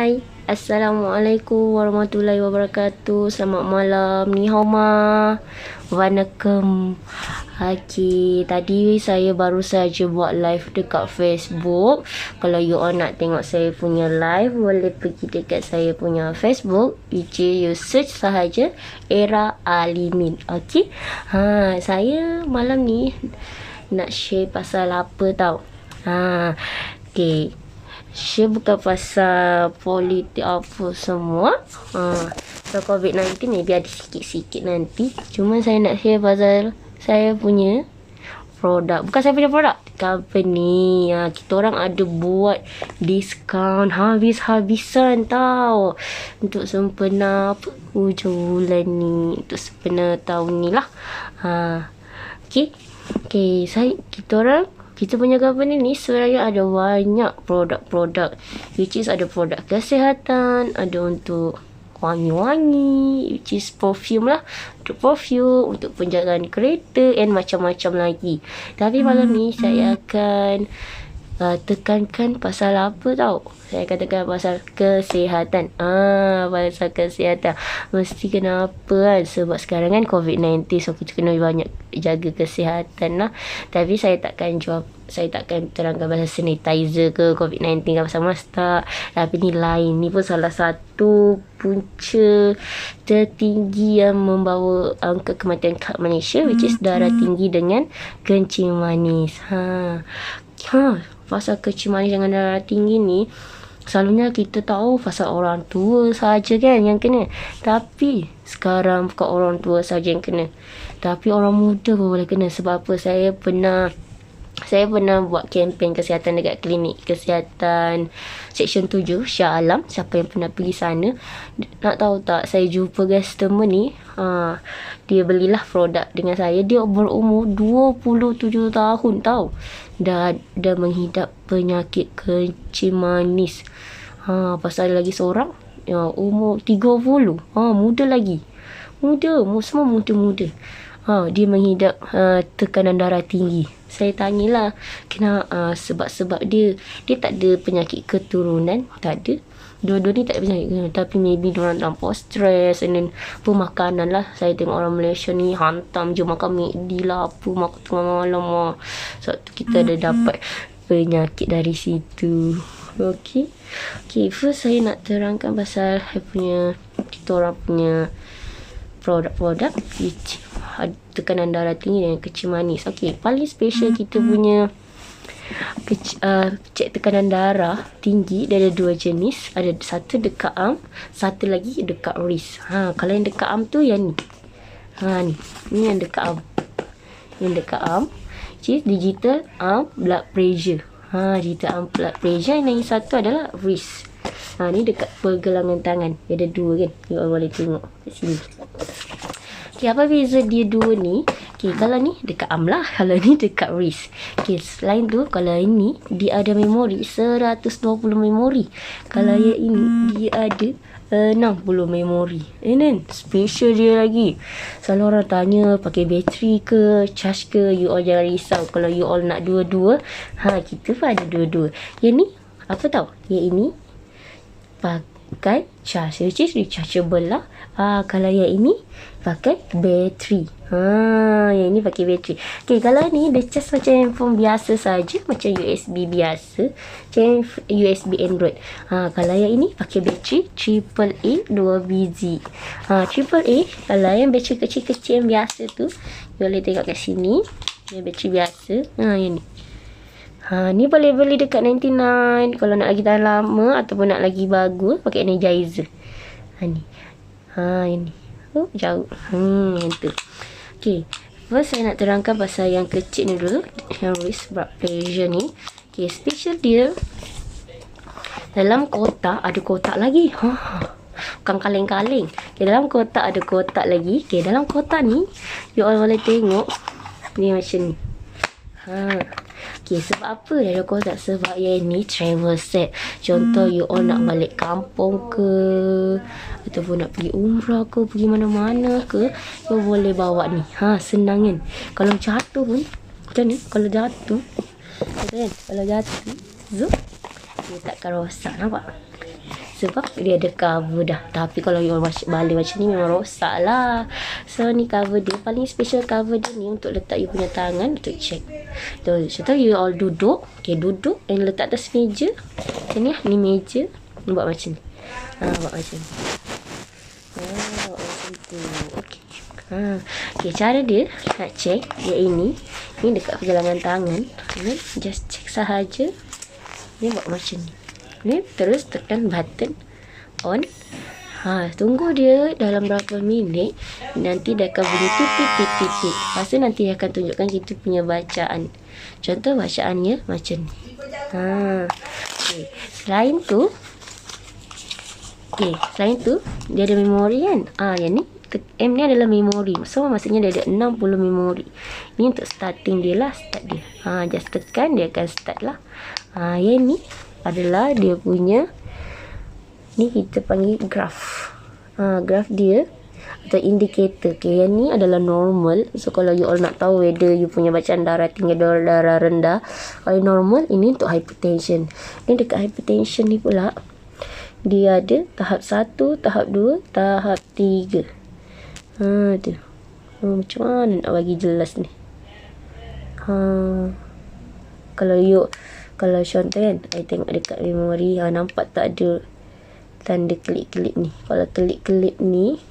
Hai, Assalamualaikum warahmatullahi wabarakatuh. Selamat malam, ni hao ma. Wanakem. Okay, tadi saya baru saja buat live dekat Facebook. Kalau you all nak tengok saya punya live, boleh pergi dekat saya punya Facebook, which you search sahaja Era Alimin. Okay, saya malam ni nak share pasal apa tau. Okay, share bukan pasal politik apa semua. So COVID-19 ni biar ada sikit-sikit nanti. Cuma saya nak share pasal saya punya produk. Bukan saya punya produk, company. Kita orang ada buat diskaun habis-habisan tau. Untuk sempena hujung bulan ni, untuk sempena tahun ni lah. Okay, kita punya company ni sebenarnya ada banyak produk-produk, which is ada produk kesihatan, ada untuk wangi-wangi, which is perfume lah, untuk perfume, untuk penjagaan kereta and macam-macam lagi. Tapi malam ni saya akan tekankan pasal apa tau. Saya akan tekan pasal kesihatan. Pasal kesihatan mesti kenapa kan, sebab sekarang kan COVID-19, so kita kena banyak jaga kesihatan lah. Tapi saya takkan terangkan pasal sanitizer ke COVID-19 ke pasal mask tak. Tapi ni lain, ni pun salah satu punca tertinggi yang membawa angka kematian kat Malaysia, which is darah tinggi dengan kencing manis. Pasal kencing manis dengan darah tinggi ni, selalunya kita tahu pasal orang tua saja kan yang kena. Tapi sekarang bukan orang tua saja yang kena, tapi orang muda pun boleh kena. Sebab apa? Saya pernah buat kempen kesihatan dekat klinik kesihatan Seksyen 7 Shah Alam. Siapa yang pernah pergi sana, nak tahu tak, saya jumpa customer ni, dia belilah produk dengan saya. Dia berumur 27 tahun tau. Dah menghidap penyakit kencing manis. Pasal lagi seorang umur 30. Muda lagi. Semua muda-muda. Dia menghidap tekanan darah tinggi. Saya tanyalah kenapa, sebab dia tak ada penyakit keturunan, tak ada. Dua-dua ni tak ada penyakit keturunan, tapi maybe diorang terlampau stres, and then pemakanan lah. Saya tengok orang Malaysia ni hantam je makan McD lah, apa makan tengah malam lah. Sebab tu kita ada dapat penyakit dari situ. Okay, first saya nak terangkan pasal kita orang punya produk-produk which tekanan darah tinggi dan kencing manis. Okay, paling special kita punya cek tekanan darah tinggi. Dia ada dua jenis. Ada satu dekat arm, satu lagi dekat wrist. Kalau yang dekat arm tu yang ni. Ni yang dekat arm. Yang dekat arm, which is digital arm blood pressure. Digital arm blood pressure. Yang satu adalah wrist. Ni dekat pergelangan tangan. Dia ada dua kan, you all boleh tengok kat sini. Okay, apa beza dia dua ni? Okay, kalau ni dekat arm lah, kalau ni dekat wrist. Okay, selain tu, kalau ini dia ada memori 120 memori. Kalau yang ini dia ada 60 memori. And special dia lagi. Selalu orang tanya pakai bateri ke, charge ke. You all jangan risau. Kalau you all nak dua-dua, kita pun ada dua-dua. Yang ni apa tau? Yang ini pakai charge, which is rechargeable lah. Kalau yang ini pakai bateri. Yang ini pakai bateri. Okay, kalau ni dia charge macam handphone biasa saja, macam USB biasa, macam USB Android. Kalau yang ini pakai bateri AAA 2 biji. AAA, kalau yang bateri kecil-kecil yang biasa tu, you boleh tengok kat sini. Yang bateri biasa. Yang ni. Ni boleh beli dekat 99 kalau nak lagi tahan lama, ataupun nak lagi bagus pakai Energizer. Ni. Ini. Jauh. Yang tu. Okay, first saya nak terangkan pasal yang kecil ni dulu, yang wrist blood pressure ni. Okay, special dia, dalam kotak ada kotak lagi. Bukan kaleng-kaleng. Okay, dalam kotak ada kotak lagi. Okay, dalam kotak ni you all boleh tengok ni macam ni. Okay, sebab apa dia ada kotak? Sebab yang ni travel set. Contoh you all nak balik kampung ke, ataupun nak pergi umrah ke, pergi mana-mana ke, you boleh bawa ni. Senang kan. Kalau jatuh pun macam ni. Kalau jatuh, kan? Kalau jatuh, dia takkan rosak, nampak? sebab dia ada cover dah. Tapi kalau you balik macam ni memang rosak lah. So ni cover dia, paling special cover dia ni untuk letak you punya tangan untuk check. Contoh you all duduk, duduk and letak atas meja. Ni meja, buat macam ni. Buat macam ni. Buat macam tu. Okay, cara dia nak check dia ini dekat pergelangan tangan. Just check sahaja. Ni buat macam ni. Ni terus tekan button on. Tunggu dia dalam berapa minit. Nanti dia akan bunyi titik. Lepas tu nanti dia akan tunjukkan kita punya bacaan. Contoh bacaannya macam ni. Okay. Selain tu dia ada memori kan. Yang ni M ni adalah memori. So maksudnya dia ada 60 memori. Ni untuk starting dia lah, start dia. Just tekan dia akan start lah. Yang ni adalah dia punya, ni kita panggil graph. Graph dia atau indicator. Yang ni adalah normal. So kalau you all nak tahu whether you punya bacaan darah tinggi atau darah rendah, kalau normal, ini untuk hypertension. Ni dekat hypertension ni pula, dia ada tahap 1, tahap 2, tahap 3. Tu. Macam mana nak bagi jelas ni? Kalau contoh kan, I tengok dekat memori, nampak tak ada tanda kelip-kelip ni. Kalau kelip-kelip ni,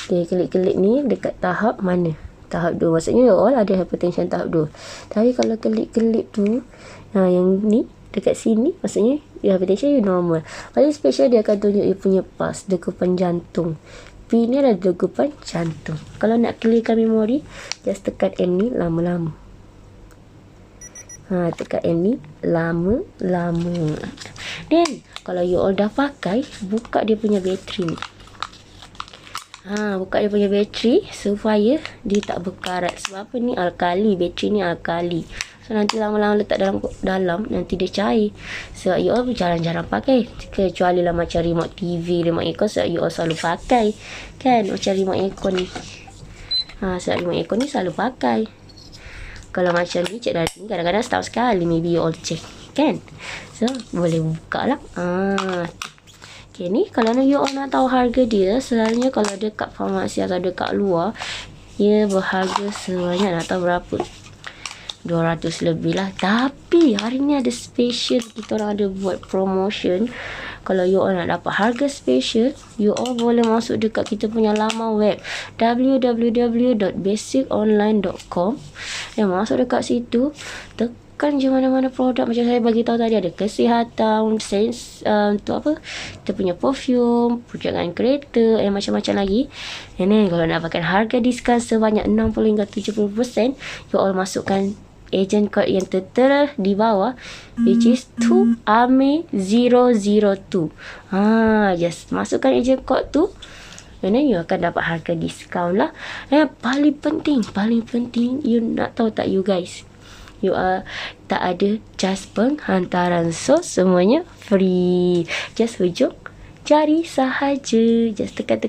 kelip-kelip ni dekat tahap mana? Tahap 2. Maksudnya all ada hypertension tahap 2. Tapi kalau kelip-kelip tu, yang ni dekat sini, maksudnya hypertension you normal. Paling special dia akan tunjuk you punya pulse, degupan jantung. P ni adalah degupan jantung. Kalau nak clearkan memori, just tekan M ni lama-lama. Tekan M ni lama-lama. Then kalau you all dah pakai, buka dia punya bateri ni. Buka dia punya bateri supaya dia tak berkarat. Sebab apa ni? Alkali. Bateri ni alkali. So nanti lama-lama letak dalam nanti dia cair. So you all jarang-jarang pakai. Kecuali lah macam remote TV, remote aircon, so you all selalu pakai. Kan? Macam remote aircon ni. So remote aircon ni selalu pakai. Kalau macam ni, cik Darling kadang-kadang setahun sekali maybe you all check. Kan? So boleh buka lah. Okay, ni kalau you all nak tahu harga dia, selalunya kalau dekat farmasi atau dekat luar, ia berharga sebanyak, nak tahu berapa? 200 lebih lah. Tapi hari ni ada special, kita orang ada buat promotion. Kalau you all nak dapat harga special, you all boleh masuk dekat kita punya laman web www.basiconline.com. Dan masuk dekat situ, tekan je mana-mana produk. Macam saya bagi tahu tadi, ada kesihatan, untuk apa, kita punya perfume, perjalanan kereta, macam-macam lagi. And then kalau nak dapatkan harga diskaun sebanyak 60 hingga 70%, you all masukkan agent code yang tertera di bawah, which is 2AME002. Just masukkan agent code tu, and then you akan dapat harga diskaun lah. Paling penting, you nak tahu tak you guys, you tak ada jas penghantaran. So semuanya free. Just hujung jari sahaja. Just tekan,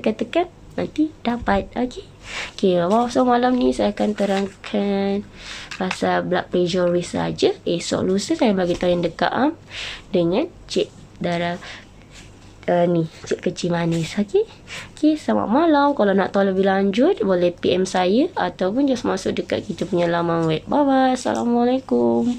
nanti dapat. Okay, so malam ni saya akan terangkan pasal blood pressure risk saja. Esok lusa saya bagi tahu yang dekat arm dengan cek darah cek kecil manis. Okay, selamat malam. Kalau nak tahu lebih lanjut, boleh PM saya ataupun just masuk dekat kita punya laman web. Bye bye. Assalamualaikum.